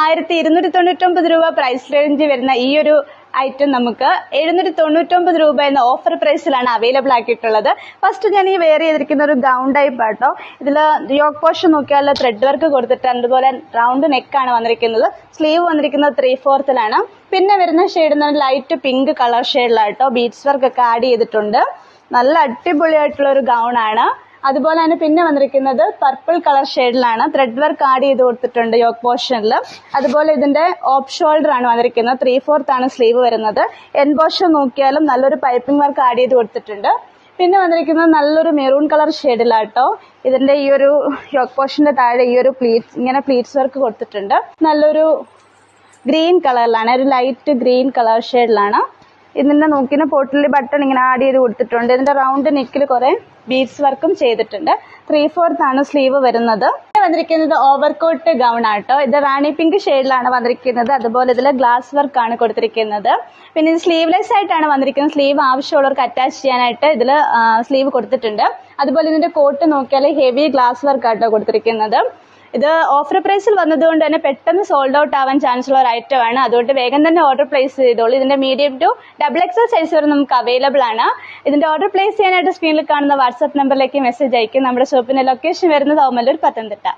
1299 രൂപ price range വരുന്ന ഈ ഒരു ഐറ്റം നമുക്ക് 799 രൂപ എന്ന ഓഫർ പ്രൈസിലാണ് അവൈലബിൾ ആക്കിയിട്ടുള്ളത്. ഫസ്റ്റ് ഞാൻ ഈ വെയർ ചെയ്തിരിക്കുന്ന ഒരു ഗൗൺ ടൈപ്പ് ആട്ടോ. ഇതിൽ യോക്ക് പോർഷൻ നോക്കിയാൽ ത്രെഡ് വർക്ക് കൊടുത്തിട്ടുണ്ട്. അതുപോലെ റൗണ്ട് നെക്കാണ് വന്നിരിക്കുന്നത്. സ്ലീവ് വന്നിരിക്കുന്നത് 3/4 പിന്നെ വരുന്ന ഷെയ്ഡ് ലൈറ്റ് പിങ്ക് കളർ ഷെയ്ഡിലാട്ടോ ബീഡ്സ് വർക്ക് ഒക്കെ ആഡ് ചെയ്തിട്ടുണ്ട്. നല്ല അടിപൊളിയായിട്ടുള്ള ഒരു ഗൗൺ ആണ്. അതുപോലെ തന്നെ പിന്നെ വന്നിരിക്കുന്നത് പർപ്പിൾ കളർ ഷെയ്ഡിലാണ്. ത്രെഡ് വർക്ക് ആഡ് ചെയ്ത് കൊടുത്തിട്ടുണ്ട് യോക്ക് പോർഷനിൽ. അതുപോലെ ഇതിന്റെ ഓഫ് ഷോൾഡർ ആണ് വന്നിരിക്കുന്നത്. 3/4 സ്ലീവ് വരുന്നത്. എൻ പോർഷൻ നോക്കിയാലും നല്ലൊരു പൈപ്പിംഗ് വർക്ക് ആഡ് ചെയ്ത് കൊടുത്തിട്ടുണ്ട്. പിന്നെ വന്നിരിക്കുന്നത് നല്ലൊരു മെറൂൺ കളർ ഷെയ്ഡിലാട്ടോ. ഇതിന്റെ ഈ ഒരു യോക്ക് പോർഷന്റെ താഴെ ഈ ഒരു പ്ലീറ്റ്സ് വർക്ക് കൊടുത്തിട്ടുണ്ട്. നല്ലൊരു ഗ്രീൻ കളറിലാണ്, ഒരു ലൈറ്റ് ഗ്രീൻ കളർ ഷെയ്ഡിലാണ്. ഇതിന്റെ നോക്കിന് പോട്ടിലി ബട്ടൺ ഇങ്ങനെ ആഡ് ചെയ്ത് കൊടുത്തിട്ടുണ്ട്. ഇതിന്റെ റൗണ്ട് നെക്കിൽ കുറെ ബീഡ്സ് വർക്കും ചെയ്തിട്ടുണ്ട്. 3/4 സ്ലീവ് വരുന്നത്. വന്നിരിക്കുന്നത് ഓവർകോട്ട് ഗൗൺ ആട്ടോ. ഇത് റാണി പിങ്ക് ഷെയ്ഡിലാണ് വന്നിരിക്കുന്നത്. അതുപോലെ ഇതിൽ ഗ്ലാസ് വർക്ക് ആണ് കൊടുത്തിരിക്കുന്നത്. പിന്നെ ഇത് സ്ലീവ്ലെസ് ആയിട്ടാണ് വന്നിരിക്കുന്നത്. സ്ലീവ് ആവശ്യമുള്ളവർക്ക് അറ്റാച്ച് ചെയ്യാനായിട്ട് ഇതിൽ സ്ലീവ് കൊടുത്തിട്ടുണ്ട്. അതുപോലെ ഇതിന്റെ കോട്ട് നോക്കിയാൽ ഹെവി ഗ്ലാസ് വർക്ക് ആട്ടോ കൊടുത്തിരിക്കുന്നത്. ഇത് ഓഫർ പ്രൈസിൽ വന്നതുകൊണ്ട് തന്നെ പെട്ടെന്ന് സോൾഡ് ഔട്ട് ആവാൻ ചാൻസ് ഉള്ള ഒരു ഐറ്റം ആണ്. അതുകൊണ്ട് വേഗം തന്നെ ഓർഡർ പ്ലേസ് ചെയ്തോളൂ. ഇതിന്റെ മീഡിയം ടു XXL സൈസ് വരെ നമുക്ക് അവൈലബിൾ ആണ്. ഇതിന്റെ ഓർഡർ പ്ലേസ് ചെയ്യാനായിട്ട് സ്ക്രീനിൽ കാണുന്ന വാട്സ്ആപ്പ് നമ്പറിലേക്ക് മെസ്സേജ് അയക്കും. നമ്മുടെ ഷോപ്പിന്റെ ലൊക്കേഷൻ വരുന്നത് ഓമല്ലൂർ, പത്തനംതിട്ട.